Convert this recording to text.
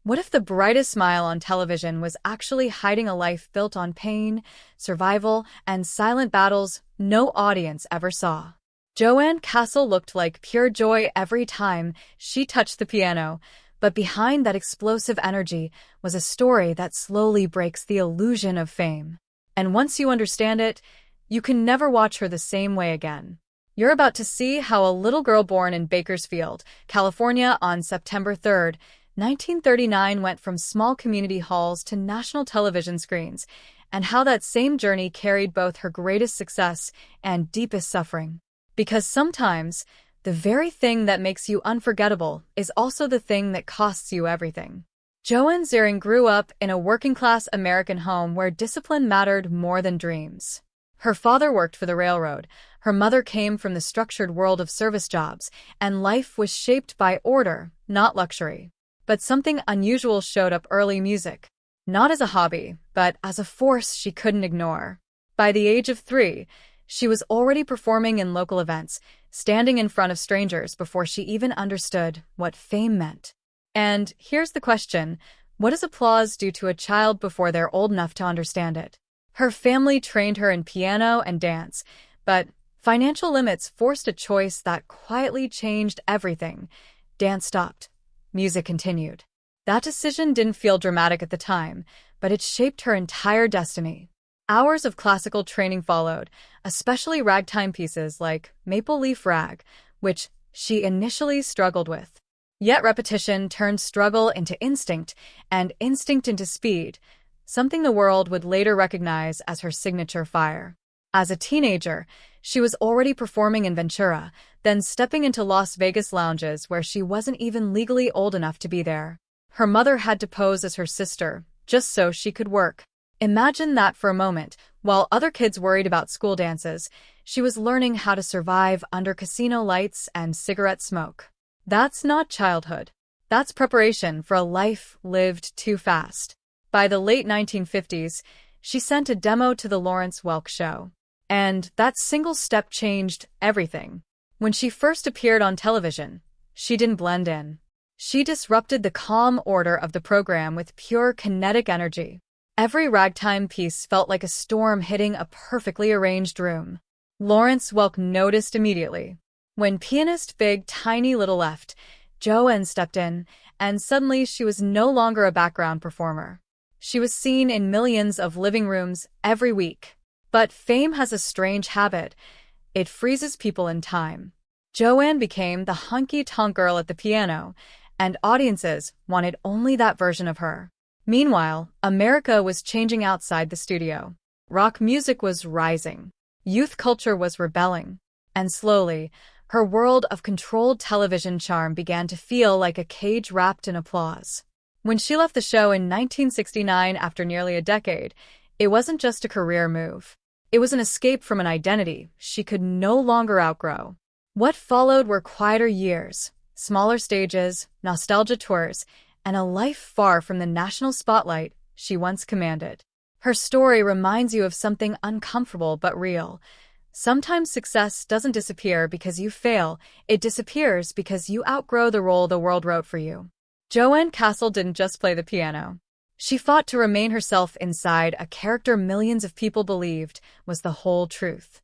What if the brightest smile on television was actually hiding a life built on pain, survival, and silent battles no audience ever saw? Joanne Castle looked like pure joy every time she touched the piano, but behind that explosive energy was a story that slowly breaks the illusion of fame. And once you understand it, you can never watch her the same way again. You're about to see how a little girl born in Bakersfield, California on September 3rd, 1939 went from small community halls to national television screens, and how that same journey carried both her greatest success and deepest suffering. Because sometimes, the very thing that makes you unforgettable is also the thing that costs you everything. Joanne Ziering grew up in a working-class American home where discipline mattered more than dreams. Her father worked for the railroad, her mother came from the structured world of service jobs, and life was shaped by order, not luxury. But something unusual showed up early: music. Not as a hobby, but as a force she couldn't ignore. By the age of 3, she was already performing in local events, standing in front of strangers before she even understood what fame meant. And here's the question: what does applause do to a child before they're old enough to understand it? Her family trained her in piano and dance, but financial limits forced a choice that quietly changed everything. Dance stopped. Music continued. That decision didn't feel dramatic at the time, but it shaped her entire destiny. Hours of classical training followed, especially ragtime pieces like Maple Leaf Rag, which she initially struggled with. Yet repetition turned struggle into instinct, and instinct into speed, something the world would later recognize as her signature fire. As a teenager, she was already performing in Ventura, then stepping into Las Vegas lounges where she wasn't even legally old enough to be there. Her mother had to pose as her sister, just so she could work. Imagine that for a moment. While other kids worried about school dances, she was learning how to survive under casino lights and cigarette smoke. That's not childhood. That's preparation for a life lived too fast. By the late 1950s, she sent a demo to the Lawrence Welk Show. And that single step changed everything. When she first appeared on television, she didn't blend in. She disrupted the calm order of the program with pure kinetic energy. Every ragtime piece felt like a storm hitting a perfectly arranged room. Lawrence Welk noticed immediately. When pianist Big Tiny Little left, Joanne stepped in, and suddenly she was no longer a background performer. She was seen in millions of living rooms every week. But fame has a strange habit. It freezes people in time. Joanne became the honky-tonk girl at the piano, and audiences wanted only that version of her. Meanwhile, America was changing outside the studio. Rock music was rising. Youth culture was rebelling. And slowly, her world of controlled television charm began to feel like a cage wrapped in applause. When she left the show in 1969 after nearly a decade, it wasn't just a career move. It was an escape from an identity she could no longer outgrow. What followed were quieter years, smaller stages, nostalgia tours, and a life far from the national spotlight she once commanded. Her story reminds you of something uncomfortable but real. Sometimes success doesn't disappear because you fail, it disappears because you outgrow the role the world wrote for you. Joanne Castle didn't just play the piano. She fought to remain herself inside a character millions of people believed was the whole truth.